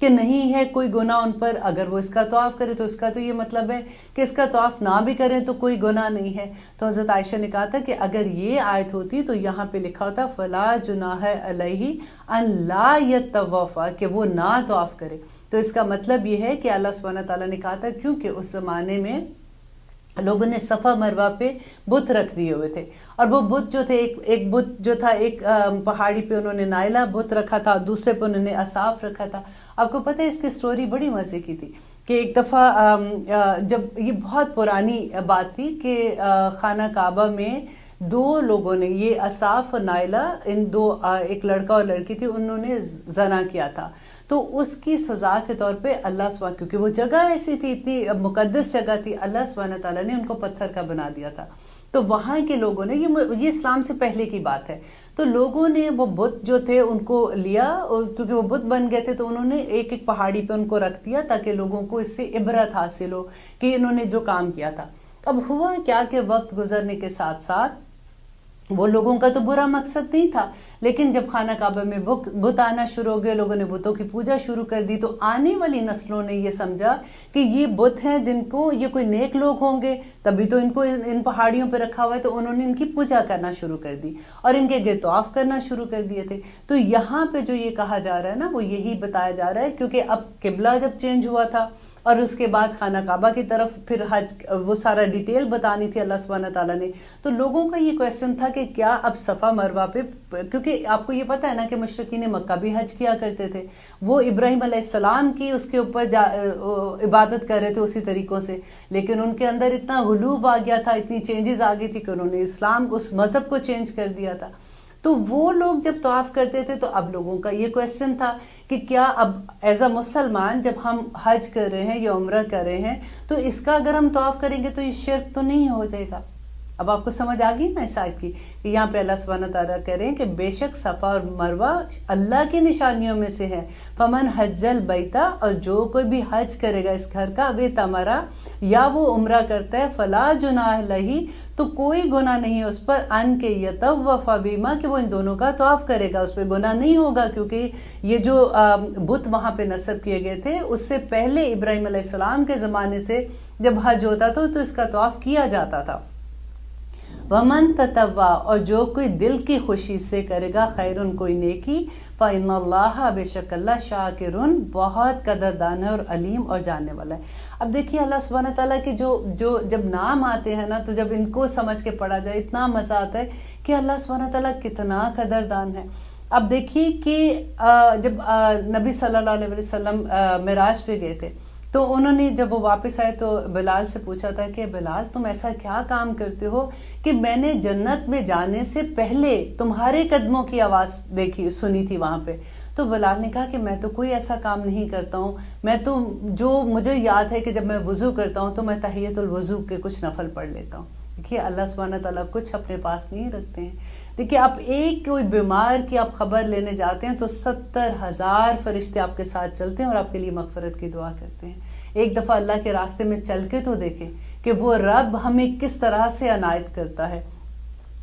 کہ نہیں ہے کوئی گناہ ان پر، اگر وہ اس کا طواف کرے تو اس کا تو یہ مطلب ہے کہ اس کا طواف نہ بھی کریں تو کوئی گناہ نہیں ہے۔ تو حضرت عائشہ نے کہا تھا کہ اگر یہ آیت ہوتی تو یہاں پہ لکھا ہوتا فلا جناح علیہ ان لا یطوف، کہ وہ نہ طواف کرے۔ تو اس کا مطلب یہ ہے کہ اللہ سبحانہ تعالیٰ نے کہا تھا کیونکہ اس زمانے میں لوگوں نے صفا مروہ پہ بت رکھ دیے ہوئے تھے، اور وہ بت جو تھے ایک بت جو تھا ایک پہاڑی پہ انہوں نے نائلہ بت رکھا تھا، دوسرے پہ انہوں نے اصاف رکھا تھا۔ آپ کو پتہ ہے اس کی سٹوری بڑی مزے کی تھی کہ ایک دفعہ جب یہ بہت پرانی بات تھی کہ خانہ کعبہ میں دو لوگوں نے، یہ اصاف اور نائلہ، ان دو، ایک لڑکا اور لڑکی تھی، انہوں نے زنا کیا تھا۔ تو اس کی سزا کے طور پہ اللہ سبحانہ، کیونکہ وہ جگہ ایسی تھی، اتنی مقدس جگہ تھی، اللہ سبحانہ تعالیٰ نے ان کو پتھر کا بنا دیا تھا۔ تو وہاں کے لوگوں نے، یہ اسلام سے پہلے کی بات ہے، تو لوگوں نے وہ بت جو تھے ان کو لیا، اور کیونکہ وہ بت بن گئے تھے تو انہوں نے ایک ایک پہاڑی پہ ان کو رکھ دیا تاکہ لوگوں کو اس سے عبرت حاصل ہو کہ انہوں نے جو کام کیا تھا۔ اب ہوا کیا کہ وقت گزرنے کے ساتھ ساتھ وہ لوگوں کا تو برا مقصد نہیں تھا، لیکن جب خانہ کعبہ میں بت آنا شروع ہو گئے، لوگوں نے بتوں کی پوجا شروع کر دی، تو آنے والی نسلوں نے یہ سمجھا کہ یہ بت ہیں جن کو، یہ کوئی نیک لوگ ہوں گے تبھی تو ان کو ان پہاڑیوں پہ رکھا ہوا ہے، تو انہوں نے ان کی پوجا کرنا شروع کر دی اور ان کے گرد طواف کرنا شروع کر دیے تھے۔ تو یہاں پہ جو یہ کہا جا رہا ہے نا، وہ یہی بتایا جا رہا ہے، کیونکہ اب قبلہ جب چینج ہوا تھا اور اس کے بعد خانہ کعبہ کی طرف پھر حج، وہ سارا ڈیٹیل بتانی تھی اللہ سبحانہ تعالیٰ نے، تو لوگوں کا یہ کویسچن تھا کہ کیا اب صفا مروہ پہ، کیونکہ آپ کو یہ پتہ ہے نا کہ مشرکین مکہ بھی حج کیا کرتے تھے، وہ ابراہیم علیہ السلام کی اس کے اوپر عبادت کر رہے تھے اسی طریقوں سے، لیکن ان کے اندر اتنا غلوب آ گیا تھا، اتنی چینجز آ گئی تھی کہ انہوں نے اسلام، اس مذہب کو چینج کر دیا تھا۔ تو وہ لوگ جب طواف کرتے تھے تو اب لوگوں کا یہ کویسچن تھا کہ کیا اب ایز اے مسلمان جب ہم حج کر رہے ہیں یا عمرہ کر رہے ہیں تو اس کا اگر ہم طواف کریں گے تو یہ شرک تو نہیں ہو جائے گا؟ اب آپ کو سمجھ آ گئی نا اس آیت کی کہ یہاں پہ اللہ سبحانہ تعالیٰ کہہ رہے ہیں کہ بے شک صفا اور مروہ اللہ کی نشانیوں میں سے ہے، فمن حج البیتا، اور جو کوئی بھی حج کرے گا اس گھر کا، وے تمرا، یا وہ عمرہ کرتا ہے، فلا جناح علیہ، تو کوئی گناہ نہیں اس پر، ان کے یطوف بہما، کہ وہ ان دونوں کا طواف کرے گا، اس پہ گناہ نہیں ہوگا، کیونکہ یہ جو بت وہاں پہ نصب کیے گئے تھے اس سے پہلے ابراہیم علیہ السلام کے زمانے سے جب حج ہوتا تھا تو اس کا طواف کیا جاتا تھا۔ ومن تطوع، اور جو کوئی دل کی خوشی سے کرے گا، خیرن، کوئی نیکی، فإن اللہ، بے شک اللہ، شاکرن، بہت قدردان ہے اور علیم اور جاننے والا ہے۔ اب دیکھیے اللہ سبحانہ تعالیٰ کے جو جب نام آتے ہیں نا تو جب ان کو سمجھ کے پڑھا جائے اتنا مزہ آتا ہے کہ اللہ سبحانہ تعالیٰ کتنا قدردان ہے۔ اب دیکھیے کہ جب نبی صلی اللہ علیہ وسلم معراج پہ گئے تھے تو انہوں نے جب وہ واپس آئے تو بلال سے پوچھا تھا کہ بلال تم ایسا کیا کام کرتے ہو کہ میں نے جنت میں جانے سے پہلے تمہارے قدموں کی آواز سنی تھی وہاں پہ۔ تو بلال نے کہا کہ میں تو کوئی ایسا کام نہیں کرتا ہوں، میں تو جو مجھے یاد ہے کہ جب میں وضو کرتا ہوں تو میں تحیۃ الوضو کے کچھ نفل پڑھ لیتا ہوں۔ دیکھیے اللہ سبحانہ تعالیٰ کچھ اپنے پاس نہیں رکھتے ہیں۔ دیکھیے آپ ایک کوئی بیمار کی آپ خبر لینے جاتے ہیں تو 70,000 فرشتے آپ کے ساتھ چلتے ہیں اور آپ کے لیے مغفرت کی دعا کرتے ہیں۔ ایک دفعہ اللہ کے راستے میں چل کے تو دیکھیں کہ وہ رب ہمیں کس طرح سے عنایت کرتا ہے۔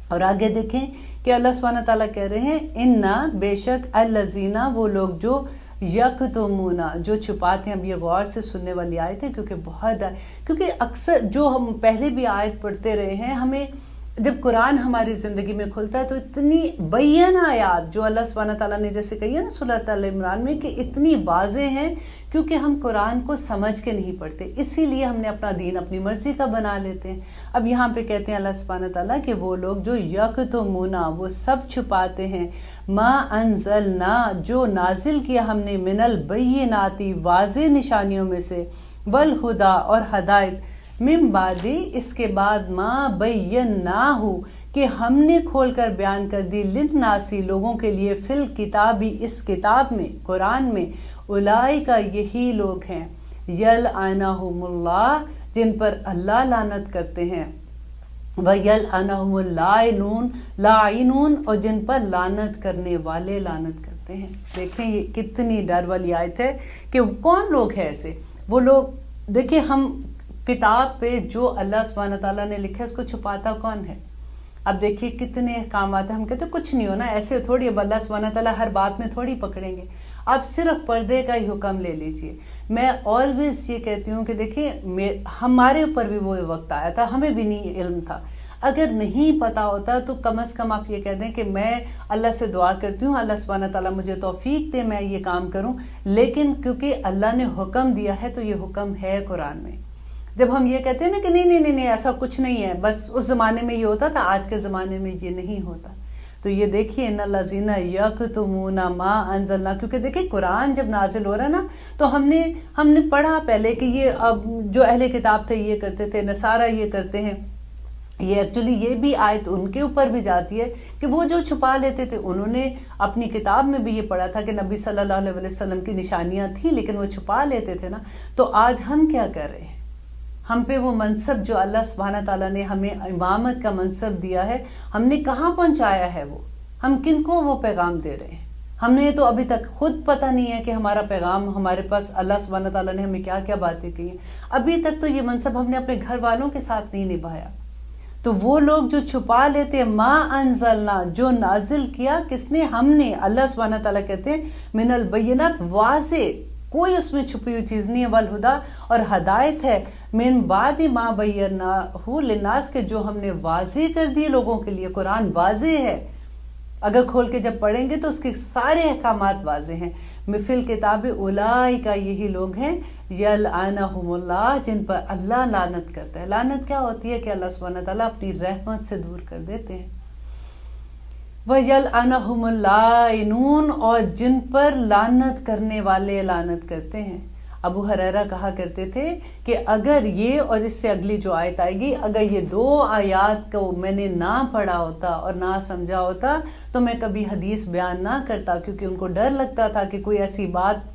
اور آگے دیکھیں کہ اللہ سبحانہ تعالیٰ کہہ رہے ہیں اِنَّا، بے شک، الَّذِينَ، وہ لوگ جو یکتمون، جو چھپاتے ہیں۔ اب یہ غور سے سننے والی آیت ہے کیونکہ اکثر جو ہم پہلے بھی آیت پڑھتے رہے ہیں، ہمیں جب قرآن ہماری زندگی میں کھلتا ہے تو اتنی بین آیات جو اللہ سبحانہ تعالیٰ نے جیسے کہی ہے نا سورۃ ال عمران میں کہ اتنی واضح ہیں، کیونکہ ہم قرآن کو سمجھ کے نہیں پڑھتے، اسی لیے ہم نے اپنا دین اپنی مرضی کا بنا لیتے ہیں۔ اب یہاں پہ کہتے ہیں اللہ سبحانہ تعالیٰ کہ وہ لوگ جو یکتمون، وہ سب چھپاتے ہیں، ما انزلنا، جو نازل کیا ہم نے، من البینات، واضح نشانیوں میں سے، والہدا، اور ہدایت، من بعد، اس کے بعد، ما بیناہ، کہ ہم نے کھول کر بیان کر دی، للناسی، لوگوں کے لیے، فی الکتاب، اس کتاب میں، قرآن میں، اولئک، یہی لوگ ہیں، یلعنہم اللہ، جن پر اللہ لعنت کرتے ہیں، ویلعنہم اللاعنون، اور جن پر لعنت کرنے والے لعنت کرتے ہیں۔ دیکھیں یہ کتنی ڈر والی آیت ہے کہ کون لوگ ہیں ایسے، وہ لوگ، دیکھیں ہم کتاب پہ جو اللہ سبحانہ تعالیٰ نے لکھا ہے اس کو چھپاتا کون ہے؟ اب دیکھیے کتنے احکامات ہیں، ہم کہتے ہیں کچھ نہیں ہونا، ایسے تھوڑی، اب اللہ سبحانہ تعالیٰ ہر بات میں تھوڑی پکڑیں گے۔ آپ صرف پردے کا ہی حکم لے لیجئے. میں آلویز یہ کہتی ہوں کہ دیکھیں ہمارے اوپر بھی وہ وقت آیا تھا، ہمیں بھی نہیں علم تھا. اگر نہیں پتا ہوتا تو کم از کم آپ یہ کہہ دیں کہ میں اللہ سے دعا کرتی ہوں اللہ سبحانہ تعالیٰ مجھے توفیق دے میں یہ کام کروں. لیکن کیونکہ اللہ نے حکم دیا ہے تو یہ حکم ہے قرآن میں. جب ہم یہ کہتے ہیں نا کہ نہیں ایسا کچھ نہیں ہے، بس اس زمانے میں یہ ہوتا تھا، آج کے زمانے میں یہ نہیں ہوتا. تو یہ دیکھیے ان الذین یکتمون ما انزلنا، کیونکہ دیکھیے قرآن جب نازل ہو رہا ہے نا تو ہم نے پڑھا پہلے کہ یہ اب جو اہل کتاب تھے یہ کرتے تھے، نصارہ یہ کرتے ہیں. یہ ایکچولی یہ بھی آیت ان کے اوپر بھی جاتی ہے کہ وہ جو چھپا لیتے تھے، انہوں نے اپنی کتاب میں بھی یہ پڑھا تھا کہ نبی صلی اللہ علیہ وسلم کی نشانیاں تھیں لیکن وہ چھپا لیتے تھے نا. تو آج ہم کیا کر رہے ہیں؟ ہم پہ وہ منصب جو اللہ سبحانہ تعالیٰ نے ہمیں امامت کا منصب دیا ہے، ہم نے کہاں پہنچایا ہے؟ وہ ہم کن کو وہ پیغام دے رہے ہیں؟ ہم نے تو ابھی تک خود پتہ نہیں ہے کہ ہمارا پیغام ہمارے پاس اللہ سبحانہ تعالیٰ نے ہمیں کیا کیا باتیں کی ہیں. ابھی تک تو یہ منصب ہم نے اپنے گھر والوں کے ساتھ نہیں نبھایا. تو وہ لوگ جو چھپا لیتے ہیں، ما انزلنا، جو نازل کیا کس نے؟ ہم نے. اللہ سبحانہ تعالیٰ کہتے ہیں من البینات، واضح، کوئی اس میں چھپی ہوئی چیز نہیں ہے، والہدا، اور ہدایت ہے، من بعد ما بیناہ للناس، کے جو ہم نے واضح کر دیے لوگوں کے لیے. قرآن واضح ہے، اگر کھول کے جب پڑھیں گے تو اس کے سارے احکامات واضح ہیں. مثل کتاب اولئک، یہی لوگ ہیں یلعنہم اللہ، جن پر اللہ لعنت کرتا ہے. لعنت کیا ہوتی ہے؟ کہ اللہ سبحانہ تعالیٰ اپنی رحمت سے دور کر دیتے ہیں. وَيَلْعَنَهُمُ اللَّائِنُونَ، اور جن پر لعنت کرنے والے لعنت کرتے ہیں. ابو ہریرہ کہا کرتے تھے کہ اگر یہ اور اس سے اگلی جو آیت آئے گی، اگر یہ دو آیات کو میں نے نہ پڑھا ہوتا اور نہ سمجھا ہوتا تو میں کبھی حدیث بیان نہ کرتا، کیونکہ ان کو ڈر لگتا تھا کہ کوئی ایسی بات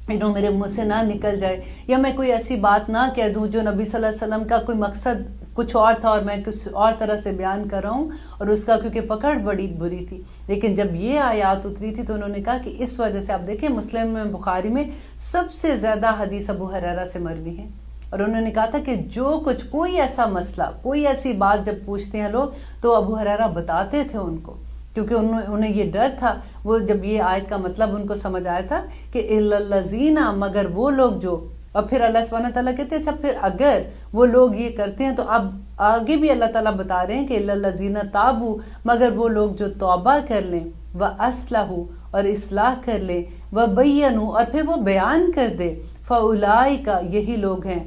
میرے منہ سے نہ نکل جائے، یا میں کوئی ایسی بات نہ کہہ دوں جو نبی صلی اللہ علیہ وسلم کا کوئی مقصد کچھ اور تھا اور میں کچھ اور طرح سے بیان کر رہا ہوں، اور اس کا کیونکہ پکڑ بڑی بری تھی. لیکن جب یہ آیات اتری تھی تو انہوں نے کہا کہ اس وجہ سے آپ دیکھیں مسلم میں، بخاری میں سب سے زیادہ حدیث ابو ہریرہ سے مروی ہیں. اور انہوں نے کہا تھا کہ جو کچھ کوئی ایسا مسئلہ، کوئی ایسی بات جب پوچھتے ہیں لوگ تو ابو ہریرہ بتاتے تھے ان کو، کیونکہ انہیں یہ ڈر تھا. وہ جب یہ آیت کا مطلب ان کو سمجھ آیا تھا کہ الا الذین، مگر وہ لوگ جو، اور پھر اللہ سبحانہ تعالیٰ کہتے ہیں اچھا پھر اگر وہ لوگ یہ کرتے ہیں، تو اب آگے بھی اللہ تعالیٰ بتا رہے ہیں کہ الا الذین تابوا، مگر وہ لوگ جو توبہ کر لیں، واصلحوا، اور اصلاح کر لیں، وبینوا، اور پھر وہ بیان کر دے، فاولئک، یہی لوگ ہیں،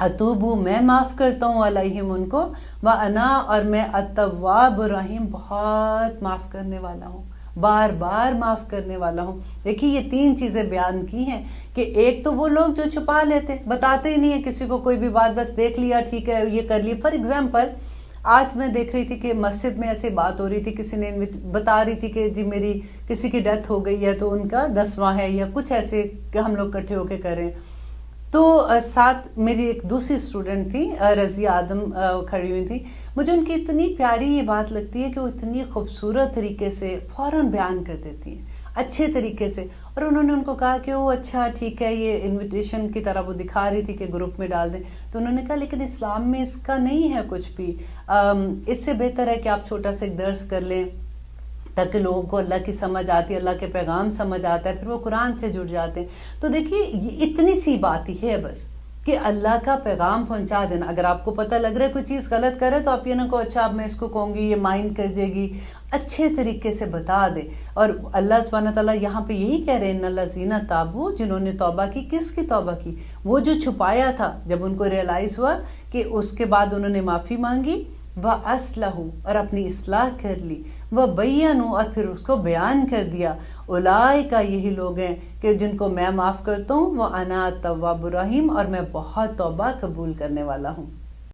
اتوبو، میں معاف کرتا ہوں، علیہم، ان کو، وانا، اور میں التواب الرحیم، بہت معاف کرنے والا ہوں، بار بار معاف کرنے والا ہوں. دیکھیے یہ تین چیزیں بیان کی ہیں کہ ایک تو وہ لوگ جو چھپا لیتے، بتاتے ہی نہیں ہے کسی کو کوئی بھی بات، بس دیکھ لیا ٹھیک ہے یہ کر لی. فار ایگزامپل آج میں دیکھ رہی تھی کہ مسجد میں ایسے بات ہو رہی تھی، کسی نے بتا رہی تھی کہ جی میری کسی کی ڈیتھ ہو گئی ہے تو ان کا 10واں ہے یا کچھ ایسے کہ ہم لوگ کٹھے ہو کے کریں. تو ساتھ میری ایک دوسری اسٹوڈنٹ تھی رضیہ آدم کھڑی ہوئی تھی. مجھے ان کی اتنی پیاری یہ بات لگتی ہے کہ وہ اتنی خوبصورت طریقے سے فوراً بیان کر دیتی ہیں، اچھے طریقے سے. اور انہوں نے ان کو کہا کہ وہ اچھا ٹھیک ہے، یہ انویٹیشن کی طرح وہ دکھا رہی تھی کہ گروپ میں ڈال دیں. تو انہوں نے کہا لیکن اسلام میں اس کا نہیں ہے کچھ بھی، اس سے بہتر ہے کہ آپ چھوٹا سا ایک درس کر لیں تاکہ لوگوں کو اللہ کی سمجھ آتی ہے، اللہ کے پیغام سمجھ آتا ہے، پھر وہ قرآن سے جڑ جاتے ہیں. تو دیکھیے یہ اتنی سی بات ہی ہے بس کہ اللہ کا پیغام پہنچا دینا. اگر آپ کو پتہ لگ رہا ہے کوئی چیز غلط کرے تو آپ یہ نہ کہو اچھا اب میں اس کو کہوں گی یہ مائنڈ کر جائے گی، اچھے طریقے سے بتا دے. اور اللہ سبحانہ تعالیٰ یہاں پہ یہی کہہ رہے ہیں ان الذین تابوا، جنہوں نے توبہ کی. کس کی توبہ کی؟ وہ جو چھپایا تھا، جب ان کو ریئلائز ہوا کہ اس کے بعد انہوں نے معافی مانگی، وَأَصْلَحُوا، اور اپنی اصلاح کر لی، وَبَيَّنُوا، اور پھر اس کو بیان کر دیا. اولئک، یہی لوگ ہیں کہ جن کو میں معاف کرتا ہوں، وَأَنَا التَّوَّابُ الرَّحِيمُ، اور میں بہت توبہ قبول کرنے والا ہوں.